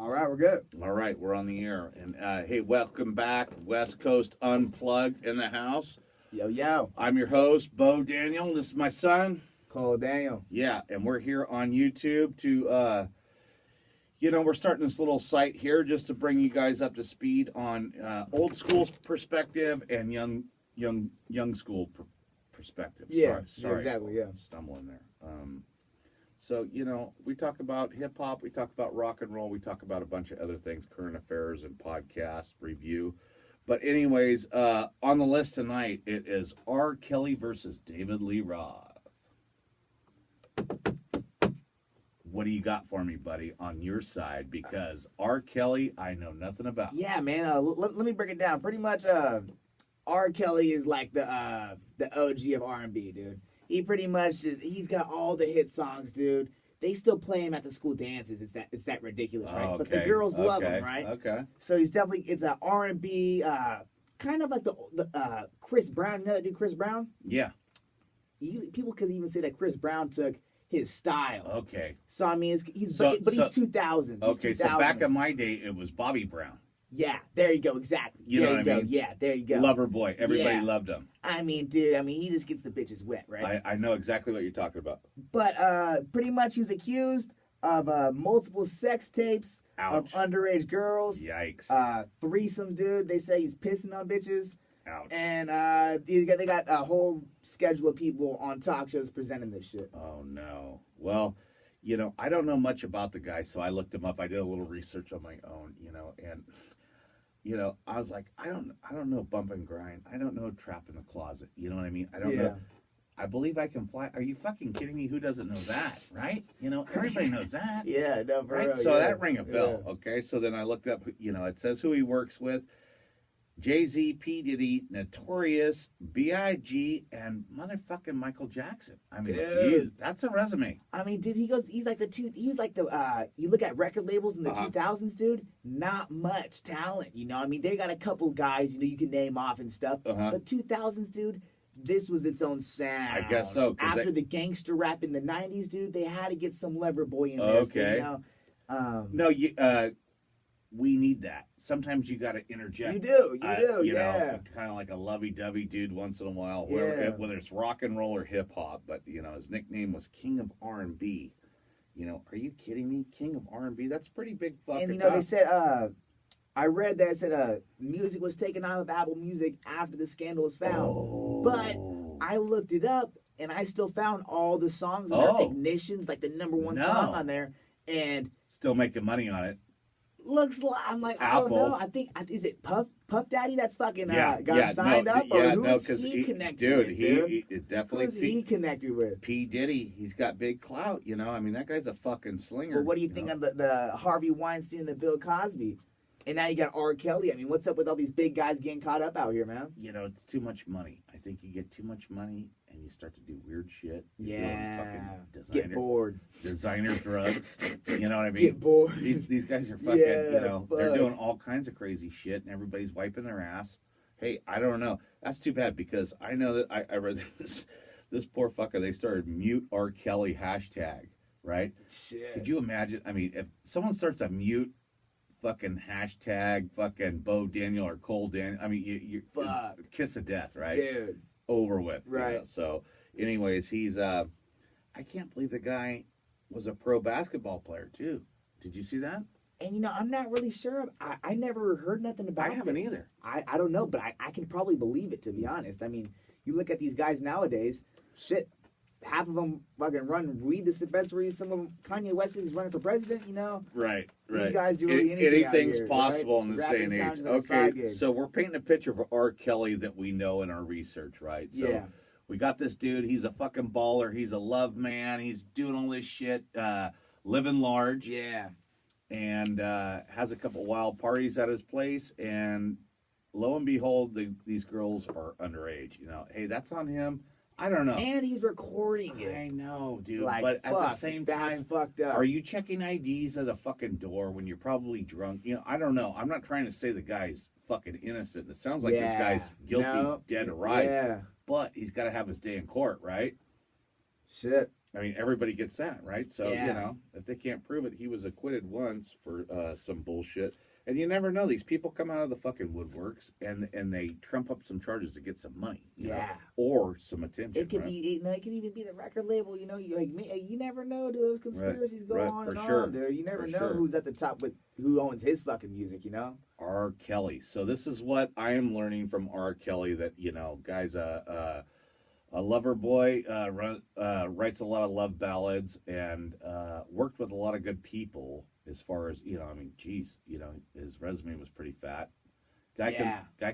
All right, we're good. All right, we're on the air. And hey, welcome back. West Coast Unplugged in the house. Yo, yo. I'm your host, Bo Daniel. This is my son. Cole Daniel. Yeah, and we're here on YouTube to, we're starting this little site here just to bring you guys up to speed on old school perspective and young school perspective. Yeah, sorry, exactly, yeah. Stumbling there. So, we talk about hip-hop, we talk about rock and roll, we talk about a bunch of other things, current affairs and podcasts, review. But anyways, on the list tonight, it is R. Kelly versus David Lee Roth. What do you got for me, buddy, on your side? Because R. Kelly, I know nothing about. Yeah, man, let me break it down. Pretty much, R. Kelly is like the OG of R&B, dude. He pretty much he's got all the hit songs, dude. They still play him at the school dances. It's that ridiculous, right? Okay. But the girls love him, right? Okay. So it's a R&B, kind of like the Chris Brown. You know that dude, Chris Brown? Yeah. People could even say that Chris Brown took his style. Okay. So I mean, he's 2000s. Okay, so back in my day, it was Bobby Brown. Yeah, there you go, exactly. You know what I mean? Yeah, there you go. Lover boy, everybody loved him. I mean, dude, he just gets the bitches wet, right? I know exactly what you're talking about. But pretty much he was accused of multiple sex tapes of underage girls. Yikes. Threesomes, dude. They say he's pissing on bitches. Ouch. And they got a whole schedule of people on talk shows presenting this shit. Oh, no. Well, I don't know much about the guy, so I looked him up. I did a little research on my own, and... I was like, I don't know bump and grind. I don't know trap in the closet. You know what I mean? I don't know. I believe I can fly. Are you fucking kidding me? Who doesn't know that, right? Everybody knows that. Yeah, no, for right? real. So yeah. that rang a bell, okay? So then I looked up, it says who he works with. Jay-Z, P. Diddy, Notorious, B.I.G., and motherfucking Michael Jackson. I mean, geez, that's a resume. I mean, dude, he was like you look at record labels in the 2000s, dude, not much talent, I mean, they got a couple guys, you can name off and stuff, but 2000s, dude, this was its own sound. I guess so. After the gangster rap in the 90s, dude, they had to get some Lover Boy in there. Okay. So, we need that. Sometimes you got to interject. You do, yeah. Kind of like a lovey-dovey dude once in a while, whether it's rock and roll or hip-hop. But, his nickname was King of R&B. Are you kidding me? King of R&B? That's pretty big fucking And, they said, I read that it said music was taken out of Apple Music after the scandal was found. Oh. But I looked it up, and I still found all the songs in their Ignitions, like the #1 song on there. And still making money on it. Looks like Apple. I don't know. I think is it Puff Daddy that's fucking got him signed up, or who's he connected with? He definitely. Who's he connected with? P. Diddy. He's got big clout. I mean, that guy's a fucking slinger. But what do you think of the Harvey Weinstein and the Bill Cosby? And now you got R. Kelly. I mean, what's up with all these big guys getting caught up out here, man? It's too much money. I think you get too much money and you start to do weird shit. Get bored. Designer drugs. You know what I mean? Get bored. These guys are fucking, they're doing all kinds of crazy shit and everybody's wiping their ass. Hey, I don't know. That's too bad because I know that I read this poor fucker, they started mute R. Kelly hashtag, right? Shit. Could you imagine? I mean, if someone starts a mute fucking hashtag fucking Bo Daniel or Cole Daniel, I mean, you kiss of death, right? Dude. Over with. Right. So, anyways, he's, I can't believe the guy was a pro basketball player, too. Did you see that? And, I'm not really sure. I never heard nothing about it. I haven't either. I don't know, but I can probably believe it, to be honest. I mean, you look at these guys nowadays, shit, half of them fucking run weed dispensaries. Some of them, Kanye West is running for president, Right. These guys do really anything Anything's out here, possible right? in this day and age. Okay, so we're painting a picture of R. Kelly that we know in our research, right? So we got this dude. He's a fucking baller. He's a love man. He's doing all this shit, living large. Yeah. And has a couple wild parties at his place. And lo and behold, these girls are underage. Hey, that's on him. I don't know. And he's recording it. I know, dude. Like, but at the same time, that's fucked up. Are you checking IDs at the fucking door when you're probably drunk? I don't know. I'm not trying to say the guy's fucking innocent. It sounds like this guy's guilty, dead or alive. Yeah. But he's got to have his day in court, right? Shit. I mean, everybody gets that, right? So, Yeah. you know, if they can't prove it, he was acquitted once for some bullshit. And you never know. These people come out of the fucking woodworks and they trump up some charges to get some money. You know, or some attention. It could right? be, you know, it could even be the record label. You know, you never know, dude. Those conspiracies go Right, on for and sure. on, dude. You never For know sure. who's at the top with who owns his fucking music. You know. R. Kelly. So this is what I am learning from R. Kelly, that, you know, guy's a lover boy, writes a lot of love ballads, and worked with a lot of good people. As far as, you know, I mean, geez, you know, his resume was pretty fat. Guy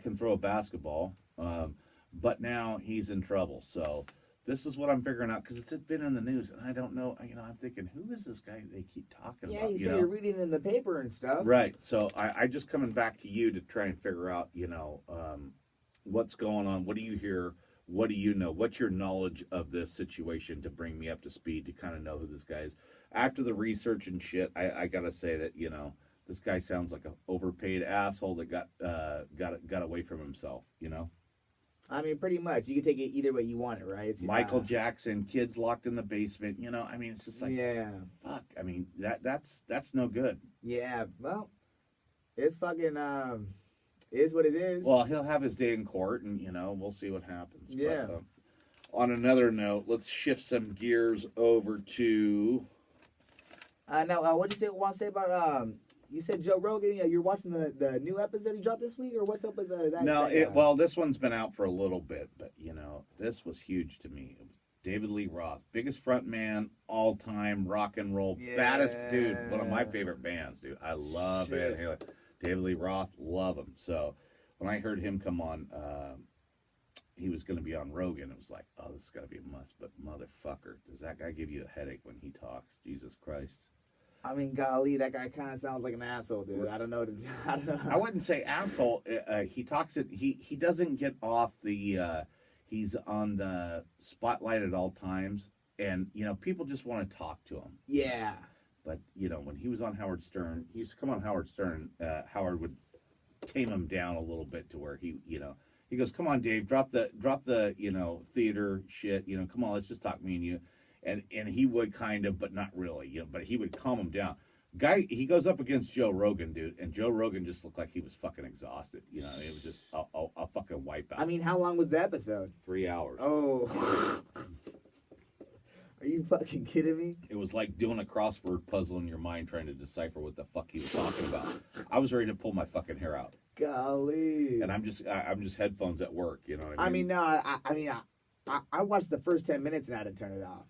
can throw a basketball, but now he's in trouble. So this is what I'm figuring out, because it's been in the news, and I don't know. You know, I'm thinking, who is this guy they keep talking about? Yeah, you say you're reading in the paper and stuff. Right. So I just coming back to you to try and figure out, you know, what's going on. What do you hear? What do you know? What's your knowledge of this situation to bring me up to speed to kind of know who this guy is? After the research and shit, I gotta say that, you know, this guy sounds like an overpaid asshole that got away from himself. You know. I mean, pretty much. You can take it either way you want it, right? It's Michael Jackson, kids locked in the basement. You know, I mean, it's just like, fuck. I mean, that's no good. Yeah. Well, it's fucking is what it is. Well, he'll have his day in court, and, you know, we'll see what happens. Yeah. But, on another note, let's shift some gears over to. Now, what did you want to say about you said Joe Rogan? You're watching the new episode he dropped this week, or what's up with that? No, well, this one's been out for a little bit, but, you know, this was huge to me. David Lee Roth, biggest front man, all time rock and roll, baddest dude, one of my favorite bands, dude. I love Van Halen. David Lee Roth, love him. So when I heard him come on, he was going to be on Rogan. It was like, oh, this is got to be a must. But motherfucker, does that guy give you a headache when he talks? Jesus Christ. I mean, golly, that guy kind of sounds like an asshole, dude. I don't know. I wouldn't say asshole. He talks it. He doesn't get off the. He's on the spotlight at all times, and, you know, people just want to talk to him. Yeah. But, you know, when he was on Howard Stern, he used to come on Howard Stern. Howard would tame him down a little bit to where he, you know, he goes, "Come on, Dave, drop the, you know, theater shit. You know, come on, let's just talk, me and you." And he would kind of, but not really, you know, but he would calm him down. He goes up against Joe Rogan, dude, and Joe Rogan just looked like he was fucking exhausted. You know, it was just a fucking wipeout. I mean, how long was the episode? 3 hours. Oh. Are you fucking kidding me? It was like doing a crossword puzzle in your mind trying to decipher what the fuck he was talking about. I was ready to pull my fucking hair out. Golly. And I'm just headphones at work, you know what I I mean? mean, no, I watched the first 10 minutes and I had to turn it off.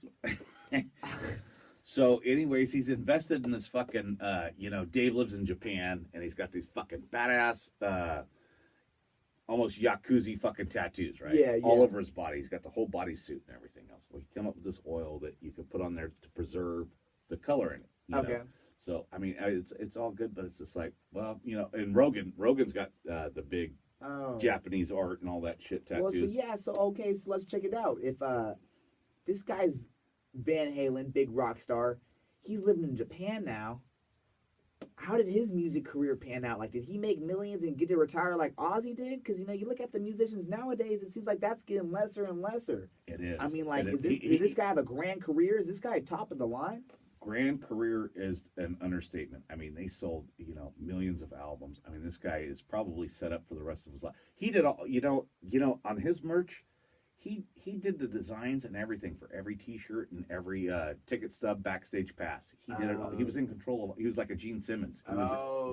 So, anyways, he's invested in this fucking, you know, Dave lives in Japan, and he's got these fucking badass, almost Yakuza fucking tattoos, right? Yeah. All over his body. He's got the whole body suit and everything else. Well, he came up with this oil that you can put on there to preserve the color in it. You know? So, I mean, it's all good, but it's just like, well, you know, and Rogan's got the big Japanese art and all that shit tattoos. Well, so let's check it out. If this guy's Van Halen, big rock star, he's living in Japan now. How did his music career pan out? Like, did he make millions and get to retire like Ozzy did? Because, you know, you look at the musicians nowadays, it seems like that's getting lesser and lesser. It is. I mean, like, did this guy have a grand career? Is this guy top of the line? Grand career is an understatement. I mean, they sold, you know, millions of albums. I mean, this guy is probably set up for the rest of his life. He did all, you know, on his merch, he did the designs and everything for every T-shirt and every ticket stub, backstage pass. He did it all. He was in control of. He was like a Gene Simmons.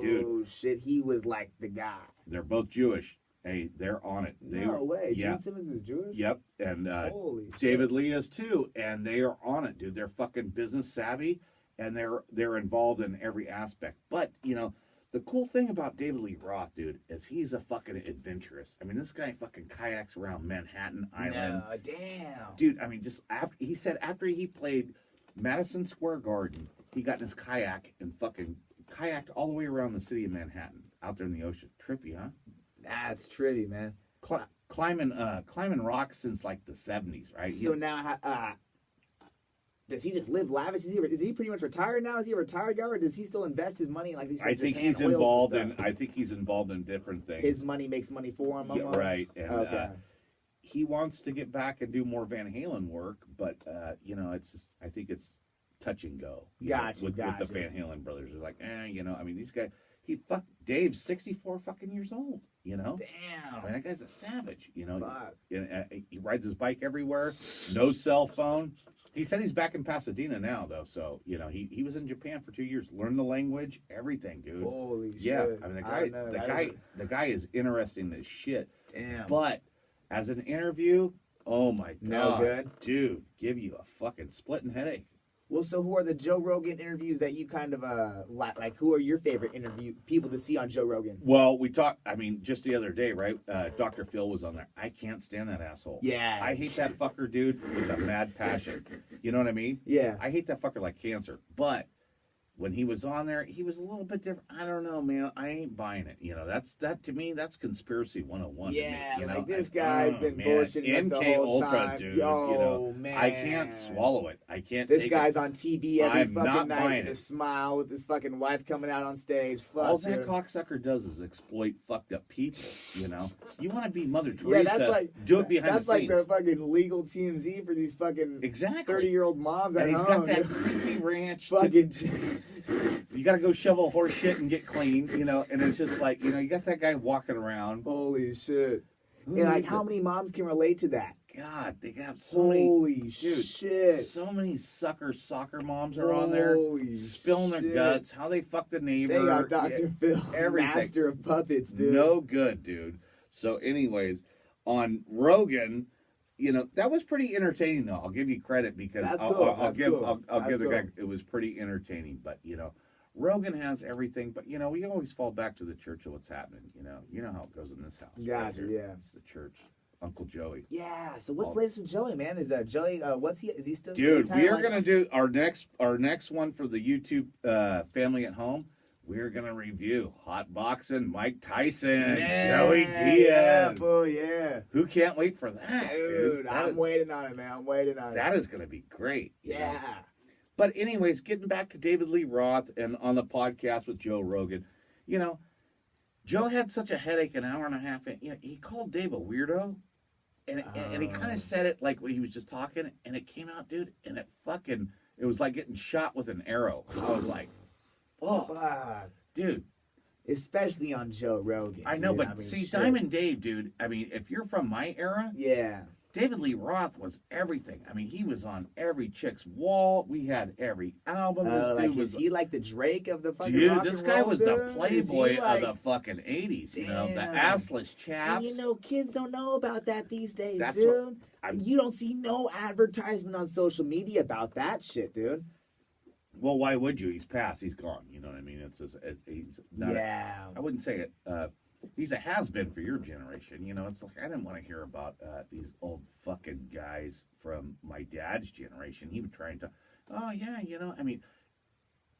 Dude, shit, he was like the guy. They're both Jewish. Hey, they're on it. No way. Gene Simmons is Jewish? Yep. And holy David shit. Lee is too. And they are on it, dude. They're fucking business savvy, and they're involved in every aspect. But, you know, the cool thing about David Lee Roth, dude, is he's a fucking adventurous. I mean, this guy fucking kayaks around Manhattan Island. No, damn. Dude, I mean, just after he played Madison Square Garden, he got in his kayak and fucking kayaked all the way around the city of Manhattan, out there in the ocean. Trippy, huh? That's trippy, man. Climbing rocks since like the 70s, right? So now, does he just live lavish? Is he pretty much retired now? Is he a retired guy, or does he still invest his money like these? I think he's involved in. I think he's involved in different things. His money makes money for him. Yeah, almost. right. And, okay. he wants to get back and do more Van Halen work, but you know, it's just, I think it's touch and go. Gotcha, With the Van Halen brothers, they're like, you know, I mean, these guys. Dave's 64 fucking years old, you know? Damn. I mean, that guy's a savage, you know? Fuck. He rides his bike everywhere, no cell phone. He said he's back in Pasadena now, though, so, you know, he was in Japan for 2 years, learned the language, everything, dude. Holy shit. Yeah, I mean, the guy is interesting as shit. Damn. But as an interview, oh my God. No good? Dude, give you a fucking splitting headache. Well, so who are the Joe Rogan interviews that you kind of like? Who are your favorite interview people to see on Joe Rogan? Well, we talked. I mean, just the other day, right? Dr. Phil was on there. I can't stand that asshole. Yeah, I hate that fucker, dude, with a mad passion. You know what I mean? Yeah. I hate that fucker like cancer. But when he was on there, he was a little bit different. I don't know, man. I ain't buying it. You know, that to me, that's conspiracy 101. Yeah, to me, you know? like this guy's been man. bullshitting us the MK whole Ultra, time. dude. Yo, you know, man, I can't swallow it. I can't. This take guy's it. on TV every I'm fucking not night buying with it. a smile with his fucking wife coming out on stage. Fuck, All that dude. cocksucker does is exploit fucked up people. You know, you want to be Mother Yeah, Teresa? that's like do it behind that's the like scenes. the fucking legal TMZ for these fucking Exactly. 30-year-old moms at And he's home. got that creepy ranch. fucking. You got to go shovel horse shit and get clean, you know. And it's just like, you know, you got that guy walking around. Holy shit! Who And like, needs how it? many moms can relate to that? God, they got so many. Holy Dude, shit! So many soccer moms are on there Holy spilling their shit. guts. How they fuck the neighbor. They got Dr. Phil, everything. master of puppets, dude. No good, dude. So, anyways, on Rogan, you know, that was pretty entertaining, though. I'll give you credit because That's I'll, cool. I'll That's give cool. I'll give the That's guy. It was pretty entertaining, but you know, Rogan has everything. But you know, we always fall back to the church of what's happening. You know how it goes in this house. Gotcha, here. yeah. It's the church. Uncle Joey. Yeah. So what's Oh. latest with Joey, man? Is Joey? What's he? Is he still? Dude, kinda we are like- gonna do our next one for the YouTube family at home. We're gonna review hot boxing Mike Tyson, Yeah, Joey yeah, Diaz. boy, yeah. Who can't wait for that, Dude, That I'm is- waiting on it, man. I'm waiting on that it. is gonna be great. you know? Yeah. But anyways, getting back to David Lee Roth and on the podcast with Joe Rogan, you know, Joe had such a headache an hour and a half. You know, he called Dave a weirdo, and he kind of said it like when he was just talking, and it came out, dude, and it was like getting shot with an arrow. I was like, oh, Fuck. dude. Especially on Joe Rogan. I know, dude. but mean, see, shit. Diamond Dave, dude. I mean, if you're from my era, Yeah. David Lee Roth was everything. I mean, he was on every chick's wall. We had every album. This dude Like, was is he like the Drake of the fucking dude. rock This and guy roll, was dude? the Is he, playboy like- of the fucking 80s. You know, the Damn. assless chaps. And you know, kids don't know about that these days, That's dude. what- I'm- You don't see no advertisement on social media about that shit, dude. Well, why would you? He's passed. He's gone. You know what I mean? It's just, he's not. Yeah. I wouldn't say it. He's a has-been for your generation. You know, it's like I didn't want to hear about these old fucking guys from my dad's generation. He would try and talk. Oh yeah, you know. I mean,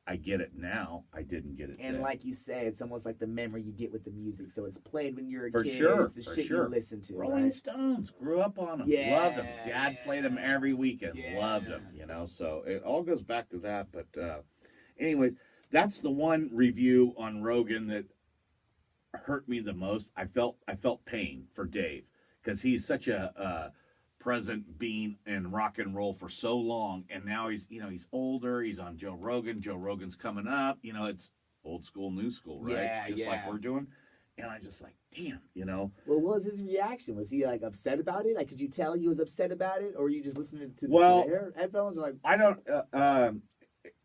I get it now. I didn't get it And then. like you say, it's almost like the memory you get with the music. So it's played when you're a For kid. sure, It's the for shit sure. you listen to. Rolling right? Stones, grew up on them, Yeah, loved them. Dad yeah. played them every weekend, Yeah. loved them. You know, so it all goes back to that. But anyways, that's the one review on Rogan that hurt me the most. I felt pain for Dave because he's such a present being in rock and roll for so long, and now he's older. He's on Joe Rogan. Joe Rogan's coming up. You know, it's old school, new school, right? Yeah, just like yeah. we're doing. And I just like, damn, you know. Well, what was his reaction? Was he like upset about it? Like, could you tell he was upset about it, or were you just listening to Well, the headphones? Or like, I don't.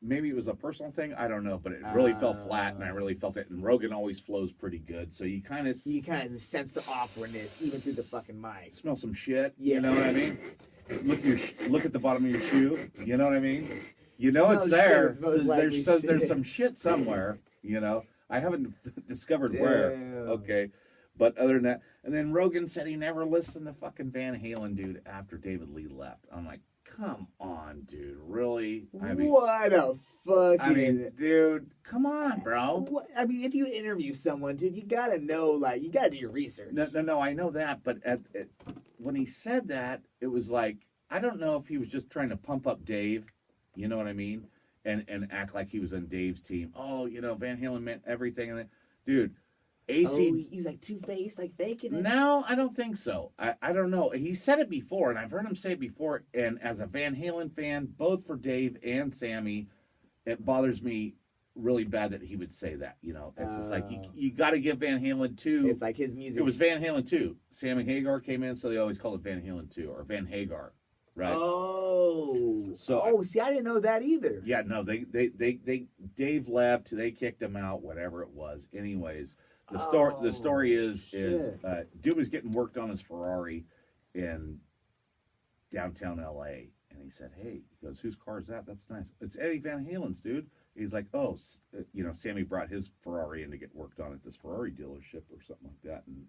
Maybe it was a personal thing. I don't know, but it really fell flat, and I really felt it. And Rogan always flows pretty good, so you kind of just sense the awkwardness even through the fucking mic. smell some shit. Yeah. You know what I mean? Look at the bottom of your shoe. You know what I mean? You know it's Smells there. shit, it smells So like there's shit. some shit somewhere. You know, I haven't discovered where. Damn. Okay, but other than that, and then Rogan said he never listened to fucking Van Halen, dude, after David Lee left. I'm like, come on, dude, really? I mean, What a fucking. I mean, dude, come on, bro. What, I mean, if you interview someone, dude, you gotta know, like, you gotta do your research. No, I know that, but when he said that, it was like, I don't know if he was just trying to pump up Dave, you know what I mean, and act like he was on Dave's team. Oh, you know, Van Halen meant everything, and dude, AC. Oh, he's like two-faced, like faking it. No, I don't think so. I don't know. He said it before, and I've heard him say it before. And as a Van Halen fan, both for Dave and Sammy, it bothers me really bad that he would say that. You know, it's just like you got to give Van Halen 2. It's like his music. It was Van Halen 2. Sammy Hagar came in, so they always called it Van Halen 2 or Van Hagar, right? Oh, So see, I didn't know that either. yeah, no, they Dave left. They kicked him out. Whatever it was. Anyways. The story is dude was getting worked on his Ferrari in downtown L.A. and he said, "Hey," he goes, "whose car is that? That's nice. It's Eddie Van Halen's, dude." He's like, "Oh, Sammy brought his Ferrari in to get worked on at this Ferrari dealership or something like that." And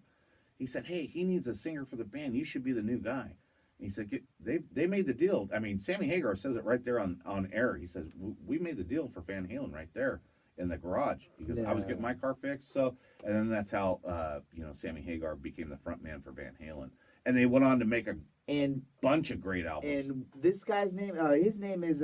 he said, "Hey, he needs a singer for the band. You should be the new guy." And he said, "They made the deal." I mean, Sammy Hagar says it right there on air. He says, "We made the deal for Van Halen right there in the garage." Because I was getting my car fixed, so and then that's how Sammy Hagar became the front man for Van Halen, and they went on to make a bunch of great albums. And this guy's name, his name is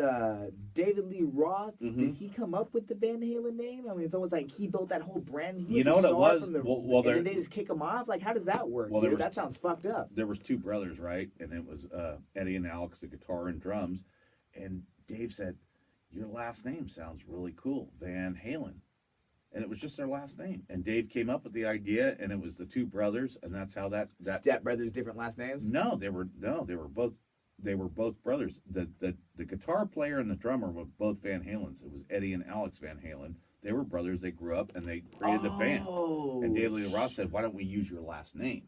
David Lee Roth. Mm-hmm. Did he come up with the Van Halen name? I mean, it's almost like he built that whole brand. He was you know what it was? From the, well, and then they just kick him off. Like, how does that work? Well, Dude? That sounds fucked up. There was two brothers, right? And it was Eddie and Alex, the guitar and drums. And Dave said, "Your last name sounds really cool, Van Halen." And it was just their last name. And Dave came up with the idea, and it was the two brothers, and that's how that Step brothers, different last names. No, they were both brothers. The guitar player and the drummer were both Van Halens. It was Eddie and Alex Van Halen. They were brothers. They grew up and they created the band. And David Lee Roth said, "Why don't we use your last name?"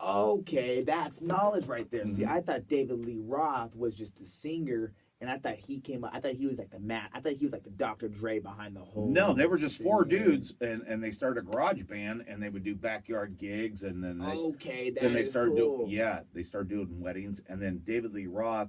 Okay, that's knowledge right there. Mm-hmm. See, I thought David Lee Roth was just the singer. And I thought he came up. I thought he was like the Matt. I thought he was like the Dr. Dre behind the whole. No, they were just four dudes, and they started a garage band, and they would do backyard gigs, and then they started cool. they started doing weddings, and then David Lee Roth,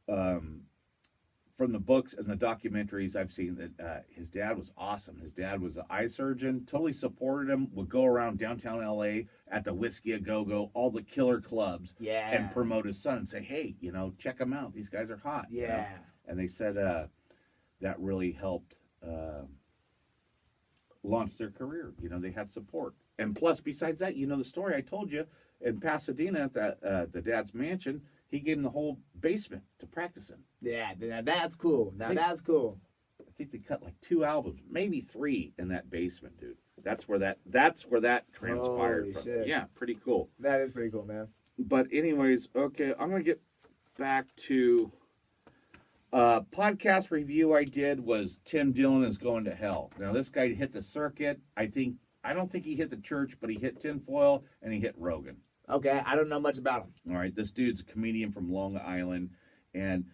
from the books and the documentaries I've seen, that his dad was awesome. His dad was an eye surgeon, totally supported him. Would go around downtown L.A. at the Whiskey A Go Go, all the killer clubs, and promote his son and say, "Hey, check them out. These guys are hot." Yeah, and they said that really helped launch their career. They had support, and plus, besides that, the story I told you in Pasadena at the dad's mansion. He gave him the whole basement to practice in. Yeah, that's cool. That's cool. I think they cut like 2 albums, maybe 3 in that basement, dude. That's where that transpired Holy from. Shit. Yeah, pretty cool. That is pretty cool, man. But anyways, okay, I'm gonna get back to podcast review I did was Tim Dillon is Going to Hell. Now this guy hit the circuit. I don't think he hit the church, but he hit tinfoil and he hit Rogan. Okay, I don't know much about him. All right, this dude's a comedian from Long Island, and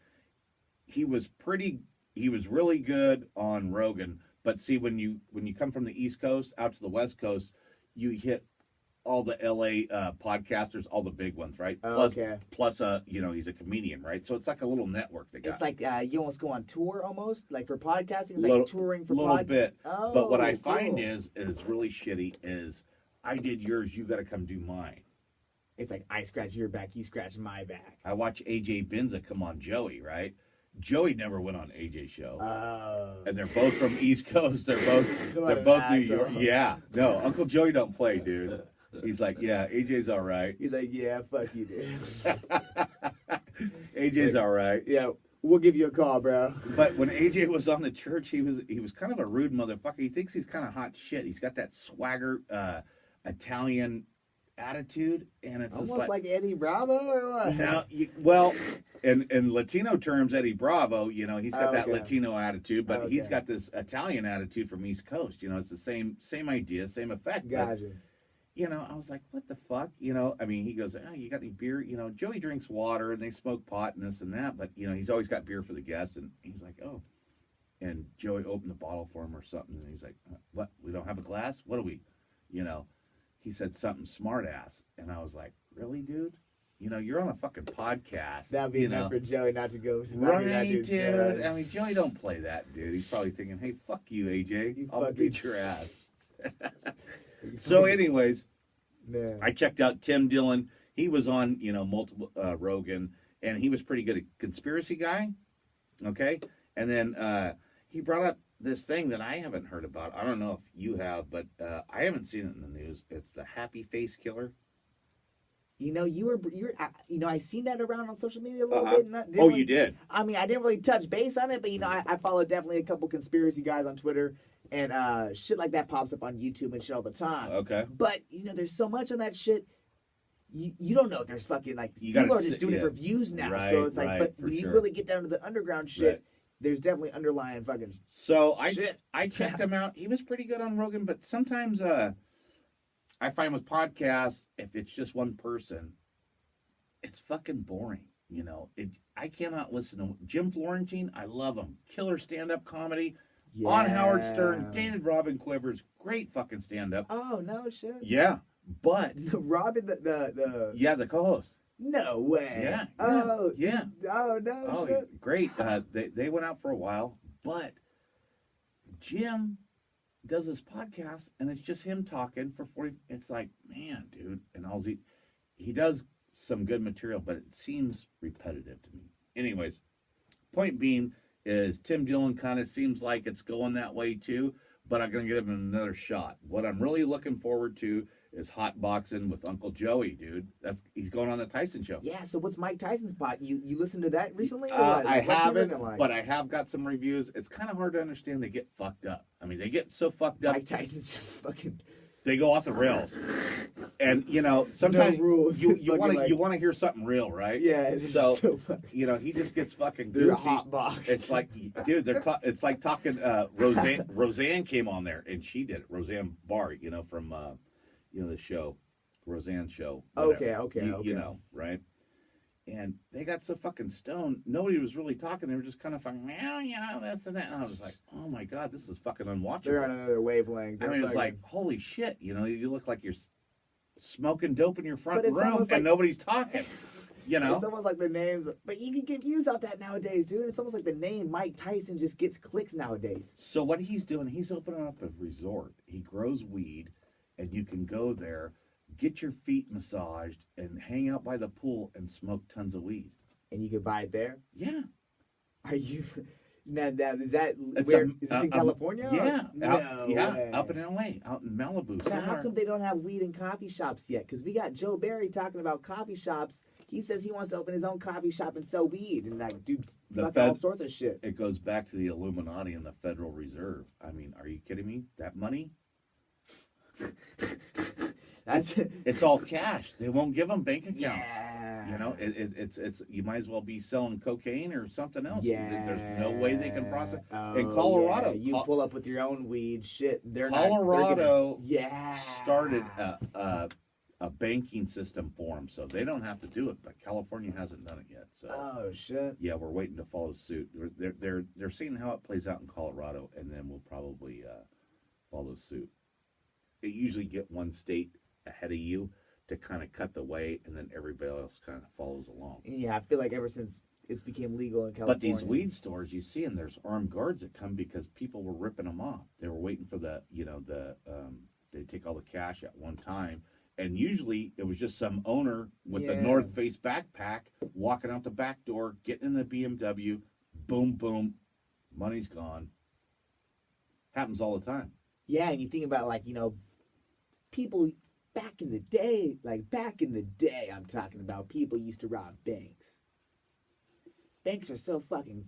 he was really good on Rogan. But see, when you come from the East Coast out to the West Coast, you hit all the LA podcasters, all the big ones, right? Plus, he's a comedian, right? So it's like a little network they got. It's like you almost go on tour, almost like for podcasting. It's like touring for podcasting. A little bit. Oh, but what I cool. find is really shitty is I did yours, you got to come do mine. It's like I scratch your back, you scratch my back. I watch AJ Benza come on Joey, right? Joey never went on AJ's show. And they're both from East Coast. They're both New York. Yeah. No, Uncle Joey don't play, dude. He's like, yeah, AJ's all right. He's like, yeah, fuck you, dude. AJ's all right. Yeah, we'll give you a call, bro. But when AJ was on the church, he was kind of a rude motherfucker. He thinks he's kind of hot shit. He's got that swagger, Italian attitude, and it's almost just like Eddie Bravo or what? Now, in Latino terms, Eddie Bravo, he's got that Latino attitude, but he's got this Italian attitude from East Coast. It's the same idea, same effect. Gotcha. But, I was like, what the fuck? I mean, he goes, oh, you got any beer? Joey drinks water and they smoke pot and this and that, but he's always got beer for the guests, and he's like, oh. And Joey opened the bottle for him or something, and he's like, what? We don't have a glass? What do we? He said something smart ass, and I was like, really, dude? You're on a fucking podcast. That'd be enough for Joey not to go. Right, dude. Shows. I mean, Joey don't play that, dude. He's probably thinking, hey, fuck you, AJ. I'll beat your ass. So, anyways, man. I checked out Tim Dillon. He was on, multiple Rogan, and he was pretty good. A conspiracy guy, okay? And then he brought up this thing that I haven't heard about. I don't know if you have, but I haven't seen it in the news. It's the happy face killer. You know, I seen that around on social media a little Uh-huh. bit. Oh, you did? I mean, I didn't really touch base on it, but I follow definitely a couple conspiracy guys on Twitter, and shit like that pops up on YouTube and shit all the time. Okay. But there's so much on that shit. You don't know if there's fucking You people gotta are just doing it for views now. So it's like, but when you really get down to the underground shit, there's definitely underlying fucking. So shit. I checked him out. He was pretty good on Rogan, but sometimes I find with podcasts, if it's just one person, it's fucking boring. I cannot listen to Jim Florentine. I love him. Killer stand-up comedy. Yeah. On Howard Stern, David Robin Quivers, great fucking stand-up. Oh no shit. Yeah, but Robin the co-host. No way. Yeah. Oh yeah. Oh no. Oh, shit. Great. They went out for a while, but Jim does this podcast, and it's just him talking for 40. It's like, man, dude, and he does some good material, but it seems repetitive to me. Anyways, point being is Tim Dillon kind of seems like it's going that way too, but I'm going to give him another shot. What I'm really looking forward to is hot boxing with Uncle Joey, dude. He's going on the Tyson show. Yeah, so what's Mike Tyson's pot? You listened to that recently? Or I what's he haven't, looking like? but I have got some reviews. It's kind of hard to understand. They get fucked up. I mean, they get so fucked up. Mike Tyson's just fucking. They go off the rails, and sometimes No rules. you It's want fucking to want to hear something real, right? Yeah, it's So, so fucking. he just gets fucking They're goofy. hot boxed. It's like, dude, it's like talking. Roseanne Roseanne came on there and she did it. Roseanne Barr, from the show, Roseanne show. Whatever. Okay. You know, right? And they got so fucking stoned, nobody was really talking. They were just kind of fucking, this and that. And I was like, oh my God, this is fucking unwatchable. They're on another wavelength. I mean, it's like, holy shit, you look like you're smoking dope in your front room and like, nobody's talking. It's almost like the names, but you can get views off that nowadays, dude. It's almost like the name Mike Tyson just gets clicks nowadays. So what he's doing, he's opening up a resort. He grows weed, and you can go there, get your feet massaged, and hang out by the pool and smoke tons of weed. And you can buy it there? Yeah. Are you... Now, is that... It's where, is this in California? Yeah. No way. Up in L.A., out in Malibu. Now, how come they don't have weed in coffee shops yet? Because we got Joe Barry talking about coffee shops. He says he wants to open his own coffee shop and sell weed and, do all sorts of shit. It goes back to the Illuminati and the Federal Reserve. I mean, are you kidding me? That money? It's all cash. They won't give them bank accounts. Yeah. It's you might as well be selling cocaine or something else. Yeah. There's no way they can process. Oh, In Colorado, you pull up with your own weed. Shit, Colorado yeah, started a banking system for them, so they don't have to do it. But California hasn't done it yet. So oh shit. Yeah, we're waiting to follow suit. They're seeing how it plays out in Colorado, and then we'll probably follow suit. They usually get one state ahead of you to kind of cut the way, and then everybody else kind of follows along. Yeah, I feel like ever since it's became legal in California. But these weed stores, you see, and there's armed guards that come because people were ripping them off. They were waiting for they take all the cash at one time, and usually it was just some owner with a North Face backpack walking out the back door, getting in the BMW, boom, boom, money's gone. Happens all the time. Yeah, and you think about people back in the day, I'm talking about, people used to rob banks. Banks are so fucking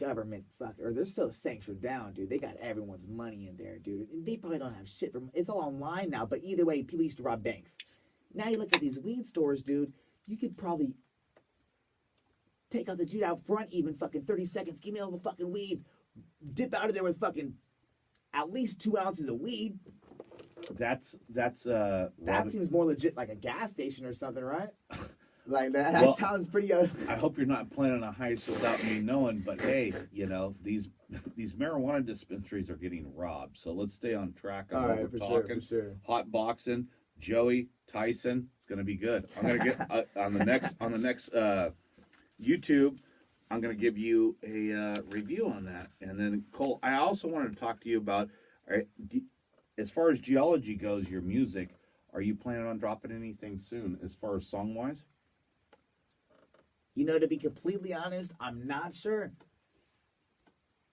or they're so sanctioned down, dude. They got everyone's money in there, dude. And they probably don't have shit it's all online now, but either way, people used to rob banks. Now you look at these weed stores, dude, you could probably take out the dude out front, even fucking 30 seconds, give me all the fucking weed, dip out of there with fucking at least 2 ounces of weed. That seems more legit, like a gas station or something, right? Like that. That sounds pretty. I hope you're not planning a heist without me knowing. But hey, these marijuana dispensaries are getting robbed. So let's stay on track on what we're talking. Sure. Hot boxing, Joey Tyson. It's gonna be good. I'm gonna get on the next YouTube. I'm gonna give you a review on that. And then Cole, I also wanted to talk to you about. As far as geology goes, your music, are you planning on dropping anything soon as far as song-wise? To be completely honest, I'm not sure.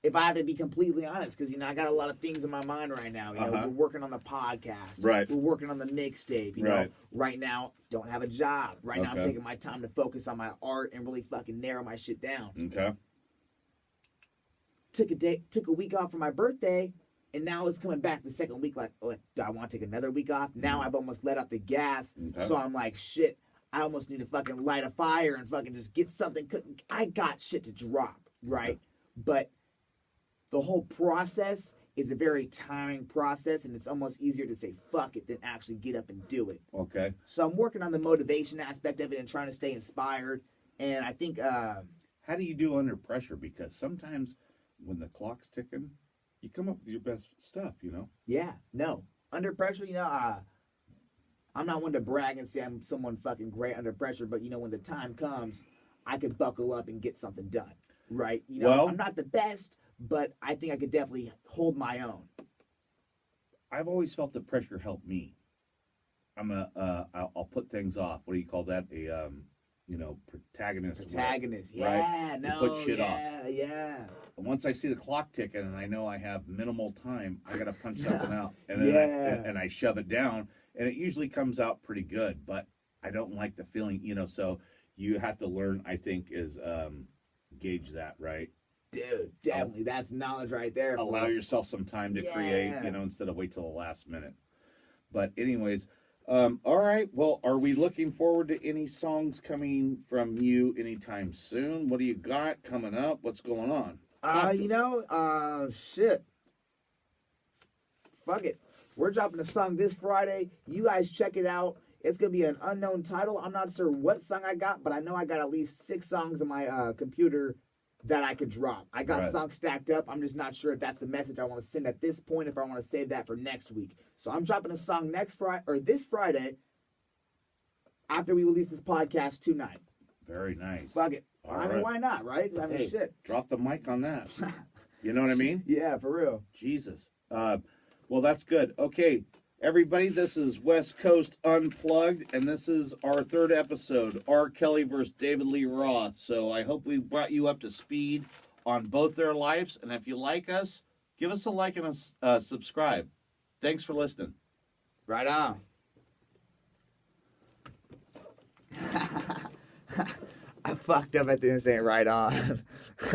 if I have to be completely honest, because, you know, I got a lot of things in my mind right now. You know, Uh-huh. we're working on the podcast. Right. We're working on the mixtape. You know, Right. right now, don't have a job. Right now, I'm Okay. taking my time to focus on my art and really fucking narrow my shit down. Okay. Took a week off for my birthday, and now it's coming back the second week. Like, oh, do I want to take another week off? Now I've almost let out the gas, Okay. so I'm like, shit. I almost need to fucking light a fire and fucking just get something cooking. I got shit to drop, right? Okay. But the whole process is a very tiring process, and it's almost easier to say fuck it than actually get up and do it. Okay. So I'm working on the motivation aspect of it and trying to stay inspired. And I think, How do you do under pressure? Because sometimes when the clock's ticking, you come up with your best stuff, you know? yeah, no. Under pressure, you know, I'm not one to brag and say I'm someone fucking great under pressure, but, you know, when the time comes, I could buckle up and get something done, right? You know, Well- I'm not the best, but I think I could definitely hold my own. I've always felt the pressure helped me. I'll put things off. What do you call that? You know, protagonist. Protagonist, right? yeah, You no, put shit off. yeah. And once I see the clock ticking and I know I have minimal time, I got to punch something out. And then Yeah. I shove it down. And it usually comes out pretty good. But I don't like the feeling, you know, so you have to learn, I think, is gauge that, right? Dude, definitely. That's knowledge right there. Allow fool. yourself some time to Yeah. create, you know, instead of wait till the last minute. But anyways, all right. Well, are we looking forward to any songs coming from you anytime soon? What do you got coming up? What's going on? Talk to You know, shit. Fuck it. We're dropping a song this Friday. You guys check it out. It's going to be an unknown title. I'm not sure what song I got, but I know I got at least 6 songs on my computer that I could drop. I got Right. songs stacked up. I'm just not sure if that's the message I want to send at this point, if I want to save that for next week. So I'm dropping a song next Friday, or this Friday, after we release this podcast tonight. Very nice. Fuck it. All I mean, right. why not, right? I mean, Hey, shit. drop the mic on that. You know what I mean? Yeah, for real. Jesus. Well, that's good. Okay, everybody, this is West Coast Unplugged, and this is our 3rd episode, R. Kelly versus David Lee Roth. So I hope we brought you up to speed on both their lives, and if you like us, give us a like and a subscribe. Thanks for listening. Right on. I fucked up at the end saying right on.